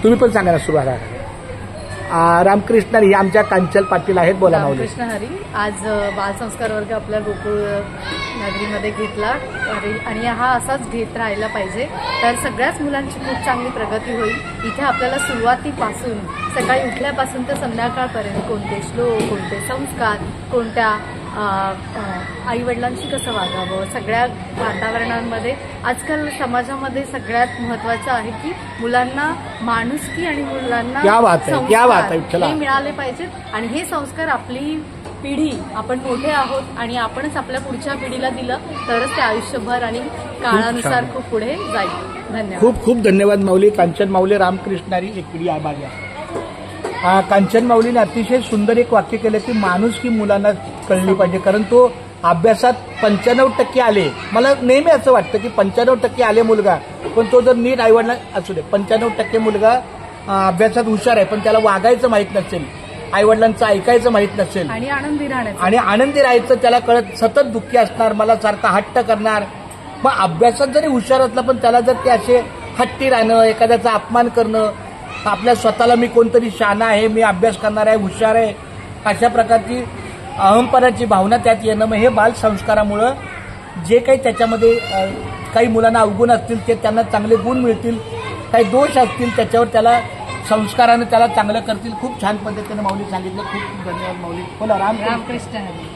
तुम्ही पण सांगा ना सुरुवात. रामकृष्ण हरी आमच्या कांचन पाटील आहेत. बोला माऊली. रामकृष्ण हरी. आज बालसंस्कार वर्ग आपल्या गोकुळ नगरीमध्ये घेतला आणि हा असाच घेत राहायला पाहिजे. तर सगळ्याच मुलांची खूप चांगली प्रगती होईल. इथे आपल्याला सुरुवातीपासून सकाळी उठल्यापासून तर संध्याकाळपर्यंत कोणते श्लोक, कोणते संस्कार, कोणत्या आईवडिलांशी कसं वागावं, सगळ्या वातावरणांमध्ये आजकाल समाजामध्ये सगळ्यात महत्त्वाचं आहे की मुलांना माणुसकी आणि मुलांना संस्कार हे मिळाले पाहिजेत. आणि हे संस्कार आपली पिढी, आपण मोठे आहोत आणि आपणच आपल्या पुढच्या पिढीला दिलं तरच ते आयुष्यभर आणि काळानुसार खूप पुढे जाईल. धन्यवाद. खूप खूप धन्यवाद माऊली. कांचन माऊली. रामकृष्ण हरी. एक पिढी आभारी आहे. कांचन माऊलीने अतिशय सुंदर एक वाक्य केलं की माणुसकी मुलांना कळली पाहिजे. कारण तो अभ्यासात 95% आले. मला नेहमी असं वाटतं की 95% आले मुलगा, पण तो जर नीट आईवडिला असू दे. 95% मुलगा अभ्यासात हुशार आहे, पण त्याला वागायचं माहित नसेल, आईवडिलांचं ऐकायचं माहित नसेल आणि आनंदी राहायचं त्याला कळत, सतत दुःखी असणार, मला सारखा हट्ट करणार. मग अभ्यासात जरी हुशार असला पण त्याला जर ते असे हट्टी राहणं, एखाद्याचा अपमान करणं, आपल्या स्वतःला मी कोणतरी शहाणा आहे, मी अभ्यास करणार आहे, हुशार आहे, अशा प्रकारची अहंपणाची भावना त्यात येणं, मग हे बालसंस्कारामुळं जे काही त्याच्यामध्ये काही मुलांना अवगुण असतील ते त्यांना चांगले गुण मिळतील, काही दोष असतील त्याच्यावर त्याला संस्काराने त्याला चांगलं करतील. खूप छान पद्धतीने माऊली सांगितलं. खूप खूप धन्यवाद माऊली. बोला. रामकृष्ण हरी.